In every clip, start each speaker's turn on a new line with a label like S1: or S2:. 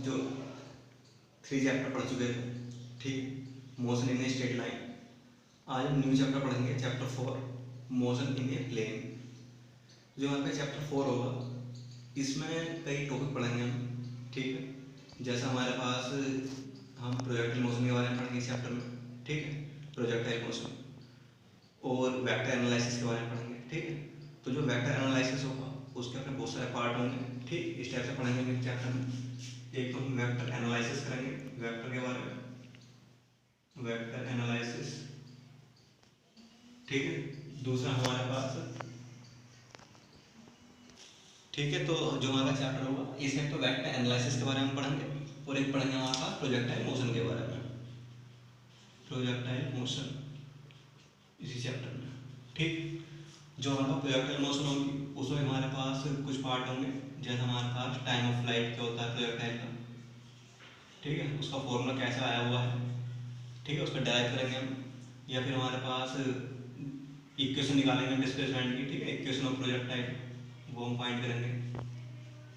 S1: जो 3 चैप्टर पढ़ चुके थे, ठीक, motion in a straight line. आज हम न्यू चैप्टर पढ़ेंगे, chapter 4 motion in a plane. जो हमारे पास चैप्टर 4 होगा, इसमें कई टॉपिक पढ़ेंगे हम, ठीक है। जैसा हमारे पास हम प्रोजेक्टाइल मोशन के बारे में पढ़ेंगे इस चैप्टर में, ठीक है, प्रोजेक्टाइल मोशन, और वेक्टर एनालिसिस के बारे में पढ़ेंगे, ठीक है। तो जो वेक्टर एनालिसिस होगा उसके अपने बहुत सारे पार्ट होंगे, ठीक, इस टाइप से पढ़ेंगे इस चैप्टर में। एक तो हम वेक्टर एनालिसिस करेंगे, वेक्टर के बारे में, वेक्टर एनालिसिस, ठीक है। दूसरा हमारे पास, ठीक है, तो जो हमारा चैप्टर होगा इसमें तो वेक्टर एनालिसिस के बारे में पढ़ेंगे, और एक पढ़ेंगे हमारे पास प्रोजेक्टाइल मोशन के बारे में, प्रोजेक्टाइल मोशन इसी चैप्टर में, ठीक। जो हमारा प्रोजेक्टाइल मोशन होगी उसमें हमारे पास कुछ पार्ट होंगे, जैसे हमारे पास टाइम ऑफ फ्लाइट क्या होता है प्रोजेक्टाइल का, ठीक है, उसका फॉर्मूला कैसे आया हुआ है, ठीक है, उसका डायरेक्ट करेंगे हम। या फिर हमारे पास इक्वेशन निकालेंगे डिस्प्लेसमेंट की, ठीक है, इक्वेशन ऑफ प्रोजेक्टाइल, वो हम फाइंड करेंगे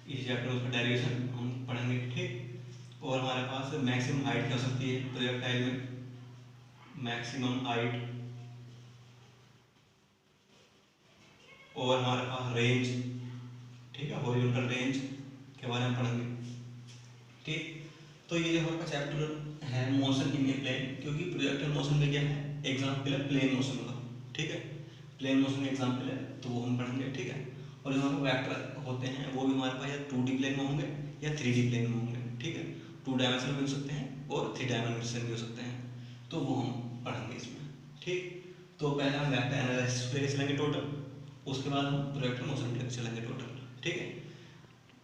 S1: इस चैप्टर में, उसका डेरिवेशन हम पढ़ेंगे, ठीक। और हमारे पास मैक्सिमम हाइट क्या हो सकती है प्रोजेक्टाइल में, मैक्सिमम हाइट, और हमारे पास रेंज, ठीक है, हॉरिजॉन्टल रेंज के बारे में पढ़ेंगे, ठीक। तो ये हमारे पास चैप्टर है मोशन इन ए प्लेन, क्योंकि प्रोजेक्टाइल मोशन में क्या है, एग्जाम्पल है प्लेन मोशन का, ठीक है, प्लेन मोशन का एग्जाम्पल है, तो वो हम पढ़ेंगे, ठीक है। और जो हमारे वेक्टर होते हैं वो भी हमारे पास या 2D प्लेन में होंगे या 3D प्लेन में होंगे, ठीक है, 2 डायमेंशन में हो सकते हैं और 3 डायमेंशन में हो सकते हैं, तो वो हम पढ़ेंगे इसमें, ठीक। तो पहले हम वेक्टर एनालिसिस पे चलेंगे टोटल, उसके बाद हम प्रोजेक्टाइल मोशन पे चलेंगे टोटल, ठीक है।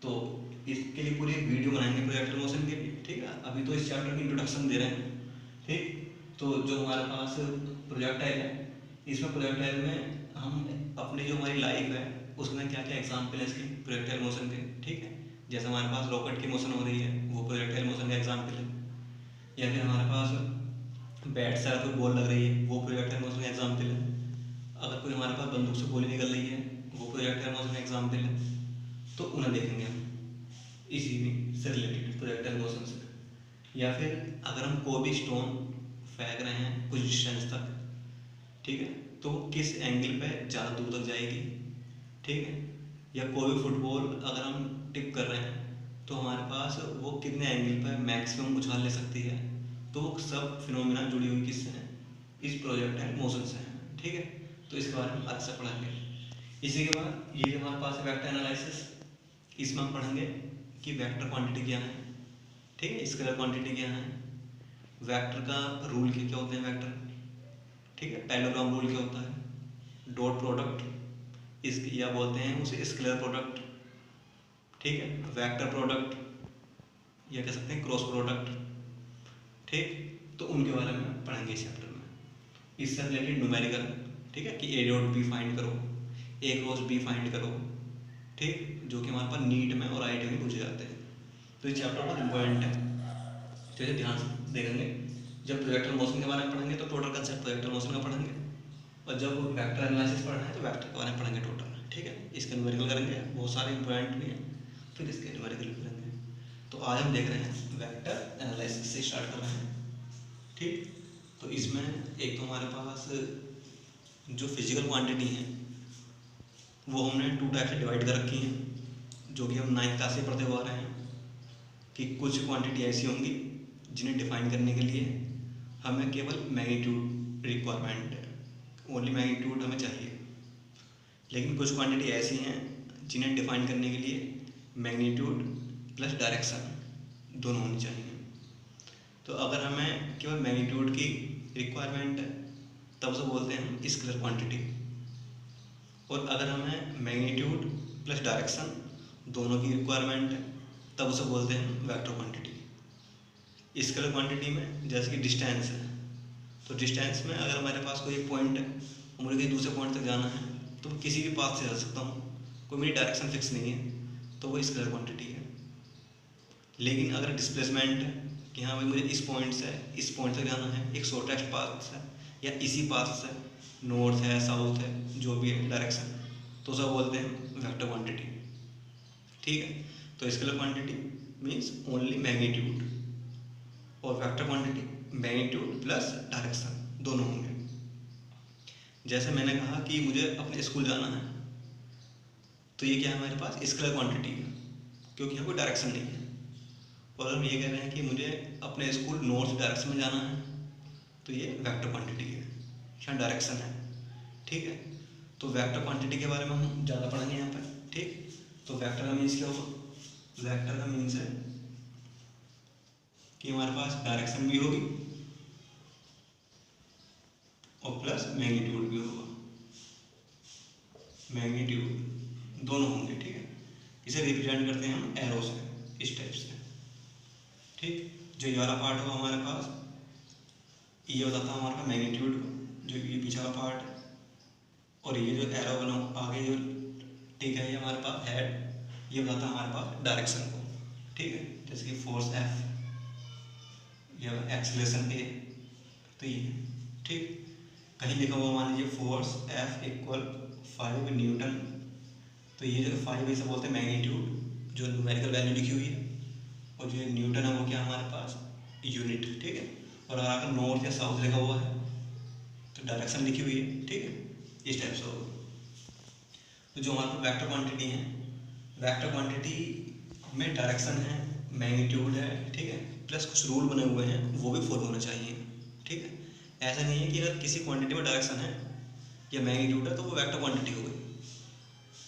S1: तो इसके लिए पूरी वीडियो बनाएंगे प्रोजेक्टाइल मोशन के लिए, ठीक है। अभी तो इस चैप्टर की इंट्रोडक्शन दे रहे हैं, ठीक। तो जो हमारे पास प्रोजेक्टाइल है, इसमें प्रोजेक्टाइल में हम अपनी जो हमारी लाइफ है उसमें क्या क्या एग्जाम्पल है इसकी प्रोजेक्टाइल मोशन के, ठीक है। जैसे हमारे पास रॉकेट की मोशन हो रही है, वो प्रोजेक्टाइल मोशन का एग्जाम्पल है। या फिर हमारे पास बैट से कोई बॉल लग रही है, वो प्रोजेक्टाइल मोशन का एग्जाम्पल है। अगर कोई हमारे पास बंदूक से गोली निकल रही है, वो प्रोजेक्टाइल मोशन का एग्जाम्पल है। तो उन्हें देखेंगे हम इसी में से रिलेटेड प्रोजेक्टाइल मोशन से। या फिर अगर हम कोई भी स्टोन फेंक रहे हैं कुछ डिस्टेंस तक, ठीक है, तो किस एंगल पे ज़्यादा दूर तक जाएगी, ठीक है। या कोई भी फुटबॉल अगर हम टिप कर रहे हैं तो हमारे पास वो कितने एंगल पर मैक्सिमम उछाल ले सकती है, तो सब फिनोमिना जुड़ी हुई किससे हैं, इस प्रोजेक्टाइल मोशन से हैं, ठीक है। तो इसके बारे में आज से पढ़ेंगे। इसी के बाद ये हमारे पास वेक्टर एनालिसिस, इसमें हम पढ़ेंगे कि वेक्टर क्वांटिटी क्या है, ठीक है, स्केलर क्वांटिटी क्या है, वेक्टर का रूल क्या होते हैं वेक्टर, ठीक है, पैरेललोग्राम रूल क्या होता है, डॉट प्रोडक्ट इस या बोलते हैं उसे स्केलर प्रोडक्ट, ठीक है, वेक्टर प्रोडक्ट या कह सकते हैं क्रॉस प्रोडक्ट, ठीक। तो उनके बारे में पढ़ेंगे इस चैप्टर में। इससे रिलेटेड न्यूमेरिकल, ठीक है, कि ए डॉट बी फाइंड करो, ए क्रॉस बी फाइंड करो, ठीक, जो कि हमारे पास नीट में और आईटी में पूछे जाते हैं। तो इस चैप्टर बहुत इंपॉर्टेंट है, तो इसे ध्यान से देखेंगे। जब प्रोजेक्टाइल मोशन के बारे में पढ़ेंगे तो टोटल कंसेप्ट प्रोजेक्टाइल मोशन का पढ़ेंगे, और जब वेक्टर एनालिसिस पढ़ना है तो वेक्टर के बारे में पढ़ेंगे टोटल, ठीक है। इसके न्यूमेरिकल करेंगे, बहुत सारे इंपॉर्टेंट भी हैं, फिर इसके न्यूमेरिकल भी करेंगे। तो आज हम देख रहे हैं वेक्टर एनालिसिस से स्टार्ट कर रहे हैं, ठीक। तो इसमें एक तो हमारे पास जो फिजिकल क्वांटिटी है वो हमने 2 टाइप से डिवाइड कर रखी हैं, जो कि हम 9th क्लास से पढ़ते हुए आ रहे हैं, कि कुछ क्वांटिटी ऐसी होंगी जिन्हें डिफाइन करने के लिए हमें केवल मैग्नीट्यूड रिक्वायरमेंट है, ओनली मैग्नीट्यूड हमें चाहिए। लेकिन कुछ क्वांटिटी ऐसी हैं जिन्हें डिफाइन करने के लिए मैग्नीट्यूड प्लस डायरेक्शन दोनों होनी चाहिए। तो अगर हमें केवल मैग्नीट्यूड की रिक्वायरमेंट है तब उसे बोलते हैं हम स्केलर क्वांटिटी, और अगर हमें मैग्नीट्यूड प्लस डायरेक्शन दोनों की रिक्वायरमेंट है तब उसे बोलते हैं वेक्टर क्वांटिटी। स्केलर क्वांटिटी में जैसे कि डिस्टेंस है, तो डिस्टेंस में अगर हमारे पास कोई एक पॉइंट है और मुझे किसी दूसरे पॉइंट तक जाना है तो मैं किसी भी पाथ से जा सकता हूँ, कोई मेरी डायरेक्शन फिक्स नहीं है, तो वो स्केलर क्वांटिटी है। लेकिन अगर डिस्प्लेसमेंट है कि हाँ भाई मुझे इस पॉइंट से इस पॉइंट तक जाना है, एक शॉर्टेस्ट पाथ है या इसी पाथ से नॉर्थ है साउथ है जो भी है डायरेक्शन, तो उसे बोलते हैं वेक्टर क्वांटिटी, ठीक है। तो scalar quantity means only magnitude, और vector quantity magnitude plus direction दोनों होंगे। जैसे मैंने कहा कि मुझे अपने स्कूल जाना है, तो ये क्या है हमारे पास स्केलर क्वांटिटी है, क्योंकि यहाँ कोई डायरेक्शन नहीं है। और हम ये कह रहे हैं कि मुझे अपने स्कूल नॉर्थ डायरेक्शन में जाना है, तो ये वेक्टर क्वांटिटी है, यहाँ डायरेक्शन है। ठीक है, तो वेक्टर क्वांटिटी के बारे में हम ज़्यादा पढ़ेंगे यहाँ पर। ठीक, तो वेक्टर का मीन्स क्या होगा? वेक्टर का मीन्स है कि हमारे पास डायरेक्शन भी होगी और प्लस मैग्नीट्यूड भी होगा, मैग्नीट्यूड दोनों होंगे। ठीक है, इसे रिप्रेजेंट करते हैं हम एरो से, इस टाइप से। ठीक, जो ये वाला पार्ट होगा हमारे पास, ये बताता है हमारे पास मैग्नीट्यूड को, जो ये पीछे वाला पार्ट है, और ये जो एरो बना आगे जो ठीक है ये हमारे पास हेड, ये बताता है हमारे पास डायरेक्शन को। ठीक है, जैसे कि फोर्स F या एक्सीलरेशन A, तो ये ठीक। कहीं लिखा हुआ मान लीजिए फोर्स F इक्वल 5 न्यूटन, तो ये जो 5 इसे बोलते हैं मैग्नीट्यूड, जो न्यूमेरिकल वैल्यू लिखी हुई है, और जो न्यूटन है वो क्या हमारे पास यूनिट। ठीक है, और अगर नॉर्थ या साउथ लिखा हुआ है तो डायरेक्शन लिखी हुई है। ठीक है, इस टाइप से होगा। तो जो हमारे पास वेक्टर क्वांटिटी है, वेक्टर क्वांटिटी में डायरेक्शन है, मैग्नीट्यूड है, ठीक है, प्लस कुछ रूल बने हुए हैं वो भी फॉलो होना चाहिए। ठीक है, ऐसा नहीं है कि अगर किसी क्वांटिटी में डायरेक्शन है या मैग्नीट्यूड है तो वो वेक्टर क्वांटिटी हो गई।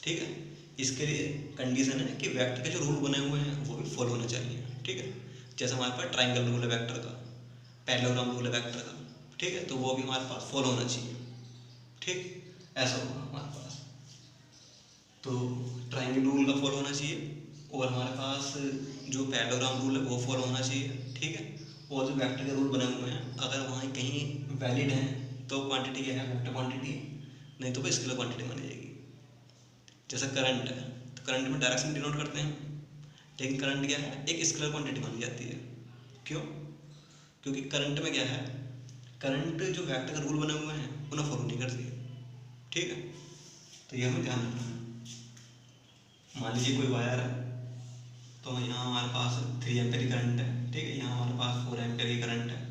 S1: ठीक है, इसके लिए कंडीशन है कि वेक्टर के जो रूल बने हुए हैं वो भी फॉलो होना चाहिए। ठीक है, जैसे हमारे पास ट्राइंगल रूल है वेक्टर का, पैरेललोग्राम रूल है वेक्टर का। ठीक है, तो वो भी हमारे पास फॉलो होना चाहिए। ठीक, ऐसा होगा हमारे पास। तो ट्राइंगल रूल का फॉलो होना चाहिए, और हमारे पास जो पैरेललोग्राम रूल है वो फॉलो होना चाहिए। ठीक है, और जो वेक्टर के रूल बने हुए हैं अगर वहाँ कहीं वैलिड हैं तो क्वांटिटी क्या है, वेक्टर क्वांटिटी, नहीं तो वो स्केलर क्वांटिटी मानी जाएगी। जैसे करंट है, तो करंट में डायरेक्शन डिनोट करते हैं, लेकिन करंट क्या है, एक स्केलर क्वांटिटी मानी जाती है। क्यों? क्योंकि करंट में क्या है, करंट जो वेक्टर के रूल बने हुए हैं उन्हें फॉलो नहीं करती है। ठीक है, तो ये हमें ध्यान रखना है। मान लीजिए कोई वायर है, तो यहाँ हमारे पास 3 एम्पीयर की करंट है। ठीक है, यहाँ हमारे पास 4 एम्पीयर की करंट है।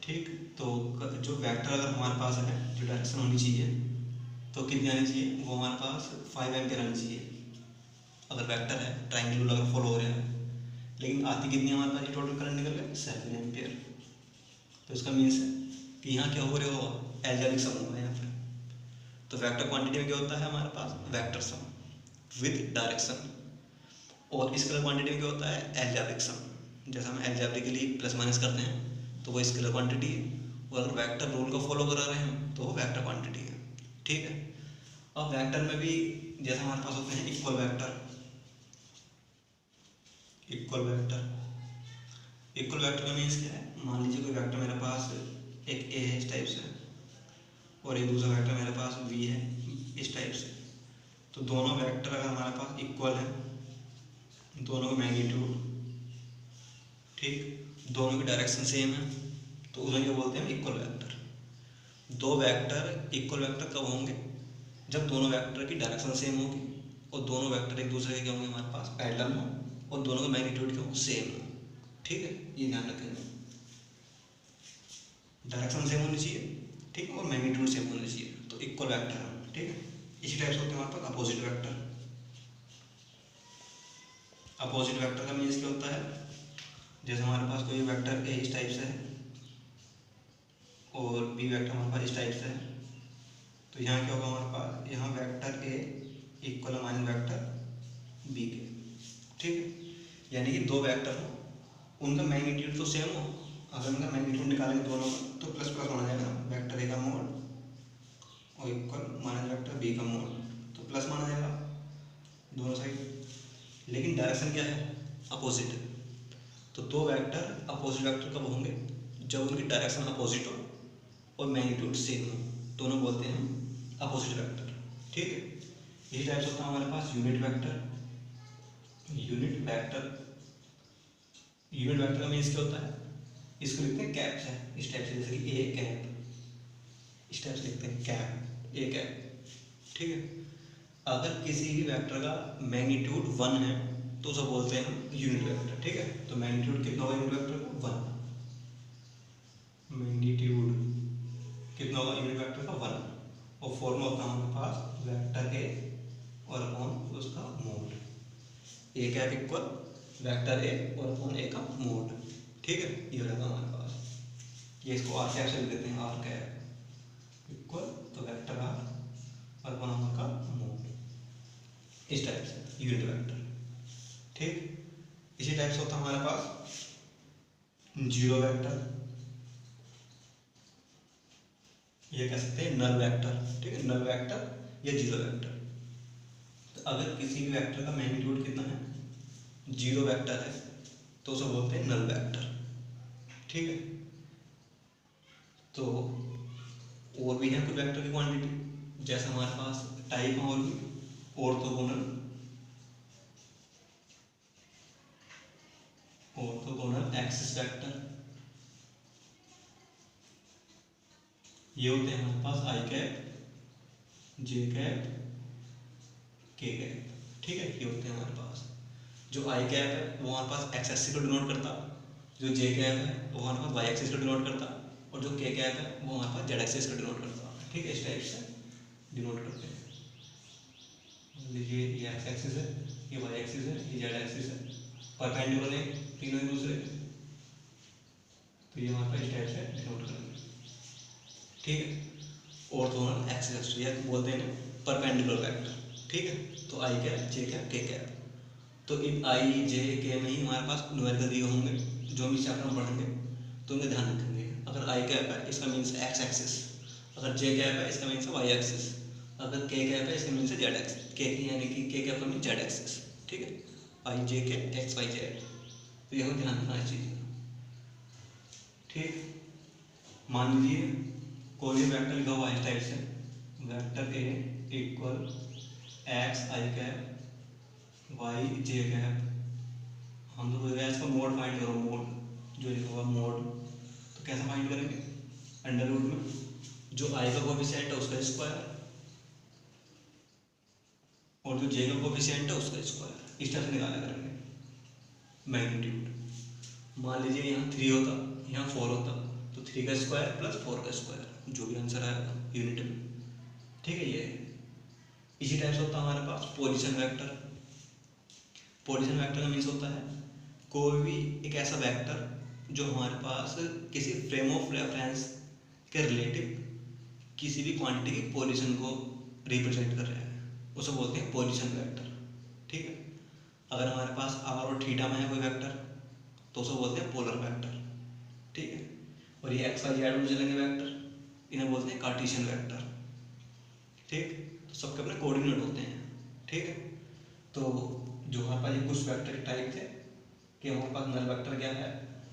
S1: ठीक, तो जो वेक्टर अगर हमारे पास है, जो डायरेक्शन होनी चाहिए तो कितनी आनी चाहिए, वो हमारे पास 5 एम्पीयर आनी चाहिए अगर वेक्टर है, ट्राइंगल रूल अगर फॉलो हो रहा है। लेकिन आती कितनी हमारे पास ये टोटल करंट निकल गया 7 एम्पीयर। तो इसका मीन्स है कि यहाँ क्या हो रहा होगा, एल्जेब्रिक सम होगा यहाँ पर। तो वेक्टर क्वांटिटी में क्या होता है हमारे पास, वेक्टर सम विद डायरेक्शन, और स्केलर क्वांटिटी में क्या होता है, एल्जेब्रिक सम। जैसे हम एल्जेब्रिकली प्लस माइनस करते हैं तो वो स्केलर क्वांटिटी है, और अगर वेक्टर रूल को फॉलो करा रहे हैं तो वो वेक्टर क्वांटिटी है। ठीक है, अब वेक्टर में भी जैसे हमारे पास होते हैं equal vector, equal vector, equal vector का मीन्स क्या है, मान लीजिए कोई वेक्टर मेरे पास एक ए है इस टाइप से, और एक दूसरा वेक्टर मेरे पास बी है इस टाइप से। तो दोनों वेक्टर अगर हमारे पास इक्वल है, दोनों का मैग्नीट्यूड ठीक, दोनों की डायरेक्शन सेम है, तो उन्हें क्या बोलते हैं, इक्वल वेक्टर। दो वेक्टर इक्वल वेक्टर कब होंगे, जब दोनों वेक्टर की डायरेक्शन सेम होगी और दोनों वेक्टर एक दूसरे के क्या होंगे हमारे पास पैरेलल हो, और दोनों का मैग्नीट्यूड क्या हो, सेम हो। ठीक है, ये ध्यान रखेंगे, डायरेक्शन सेम होनी चाहिए, ठीक है, और मैग्नीट्यूड सेम होनी चाहिए, तो इक्वल वेक्टर है। ठीक है, इसी टाइप से होते हैं हमारे पास अपोजिट वेक्टर। अपोजिट वेक्टर का मीन्स क्या होता है, जैसे हमारे पास कोई वेक्टर ए इस टाइप से है और बी वेक्टर हमारे पास इस टाइप से है, तो यहाँ क्या होगा हमारे पास, यहाँ vector A equal minus vector B के। ठीक है, यानी कि दो वेक्टर हो, उनका मैग्नीट्यूड तो सेम हो, अगर उनका मैग्नीट्यूड निकालेंगे दोनों का तो प्लस प्लस माना जाएगा, वेक्टर ए का मोड और इक्वल माइनस वेक्टर बी का मोड, तो प्लस माना जाएगा दोनों साइड। लेकिन डायरेक्शन क्या है, अपोजिट है, तो दो वेक्टर अपोजिट वेक्टर कब होंगे, जब उनकी डायरेक्शन अपोजिट हो और मैग्नीट्यूड सेम हो, दोनों बोलते हैं अपोजिट वेक्टर। ठीक है, यही टाइप्स होता है हमारे पास unit vector. Unit vector, unit vector का मीन्स क्या होता है, इसको लिखते हैं कैप है इस टाइप से, जैसे कि ए कैप, इस टाइप से लिखते हैं कैप, ए कैप। ठीक है, अगर किसी भी वेक्टर का मैग्नीट्यूड 1 है तो उसे बोलते हैं हम यूनिट वेक्टर। ठीक है, तो मैग्नीट्यूड कितना होगा यूनिट वेक्टर का 1, मैग्नीट्यूड कितना होगा यूनिट वेक्टर का 1, और फॉर्मूला होता है हमारे पास वेक्टर ए और अपॉन उसका mode, A cap equal vector A और अपॉन ए का मोड। ठीक है, ये हो जाएगा हमारे पास, ये इसको आर कैप से लिख देते हैं, आर कैप इक्वल तो वेक्टर आर और अपॉन हमारा मोड, इस टाइप से यूनिट वेक्टर। ठीक, इसी टाइप से होता है हमारे पास जीरो वेक्टर, ये कह सकते हैं नल वेक्टर। ठीक है, नल वेक्टर या जीरो वेक्टर। तो अगर किसी भी वेक्टर का मैग्नीट्यूड कितना है, जीरो वेक्टर है, तो उसे बोलते हैं नल वेक्टर। ठीक है, तो और भी है कुछ वेक्टर की क्वांटिटी, जैसे हमारे पास टाइप है और भी ऑर्थोगोनल एक्सिस वेक्टर, ये होते हैं हमारे पास आई कैप, जे कैप, के कैप। ठीक है, ये होते हैं हमारे पास। जो आई कैप है वो हमारे पास एक्स एक्सिस को डिनोट करता, जो जे कैप है वो हमारे पास वाई एक्सिस को डिनोट करता, और जो के कैप है वो हमारे पास जेड एक्सिस को डिनोट करता। ठीक है, इस टाइप से डिनोट करते हैं। लीजिए ये एक्स एक्सिस है, ये वाई एक्सिस है, ये जेड एक्सिस है, परपेंडिकुलर है तीनों एक दूसरे, तो ये हमारे पास इस टाइप से डिनोट करेंगे। ठीक है, ऑर्थोगोनल एक्सिस या बोलते हैं परपेंडिकुलर वेक्टर। ठीक है, तो आई कैप, जे कैप, के कैप, तो इन आई जे के में ही हमारे पास न्यूमेरिकल दिए होंगे, जो हम इस चैप्टर में पढ़ेंगे तो उनका ध्यान रखेंगे। अगर आई कैप है इसका मीन्स एक्स एक्सिस, अगर जे कैप है इसका मीन्स वाई एक्सिस, अगर के कैप है इसका मीन्स जेड एक्सिस, के यानी कि के कैप का मीन्स जेड एक्सिस। ठीक है, आई जे के एक्स वाई जेड, तो ये हमें ध्यान रखना है चीज़। ठीक, मान लीजिए कोई भी वेक्टर लिखा हुआ इस टाइप से, vector A equal X I cap Y J cap, हम तो बोलेंगे इसका मोड फाइंड करो, मोड जो लिखा हुआ मोड, तो कैसे फाइंड करेंगे, अंडर रूट में जो आई का कोफिशिएंट है उसका स्क्वायर और जो जे का कोफिशिएंट है उसका स्क्वायर, इस तरह से निकाला करेंगे मैग्नीट्यूड। मान लीजिए यहाँ 3 होता, यहाँ 4 होता, तो 3 का स्क्वायर प्लस 4 का स्क्वायर, जो भी आंसर आएगा यूनिट में। ठीक है, ये इसी टाइप से होता है हमारे पास पोजीशन वेक्टर। पोजीशन वेक्टर का मीन्स होता है कोई भी एक ऐसा वेक्टर जो हमारे पास किसी फ्रेम ऑफ रेफरेंस के रिलेटिव किसी भी क्वांटिटी की पोजीशन को रिप्रेजेंट कर रहा है, उसे बोलते हैं पोजीशन वेक्टर। ठीक है, अगर हमारे पास आर और थीटा में है कोई वेक्टर तो उसे बोलते हैं पोलर वेक्टर। ठीक है, और ये एक्स वाई जेड में चलेंगे वेक्टर, इन्हें बोलते हैं कार्टेशियन वेक्टर। ठीक, तो सबके अपने कोऑर्डिनेट होते हैं। ठीक है, तो जो हमारे पास ये कुछ वेक्टर टाइप थे कि हमारे पास नल वेक्टर क्या है,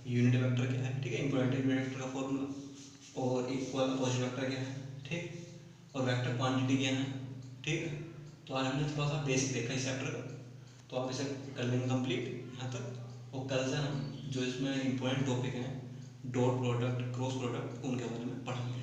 S1: यूनिट वेक्टर क्या है, ठीक है, इंपॉर्टेंट यूनिट वेक्टर का फॉर्मूला, और इक्वल अपोजिट वेक्टर क्या है, ठीक, और वेक्टर क्वांटिटी क्या है। ठीक है, तो आज हमने थोड़ा सा बेसिक देखा इस चैप्टर का, तो आप इसे कर लेंगे कंप्लीट यहाँ तक, और कल से हम जो इसमें इंपॉर्टेंट टॉपिक हैं डॉट प्रोडक्ट, क्रॉस प्रोडक्ट, उनके बारे में पढ़ेंगे।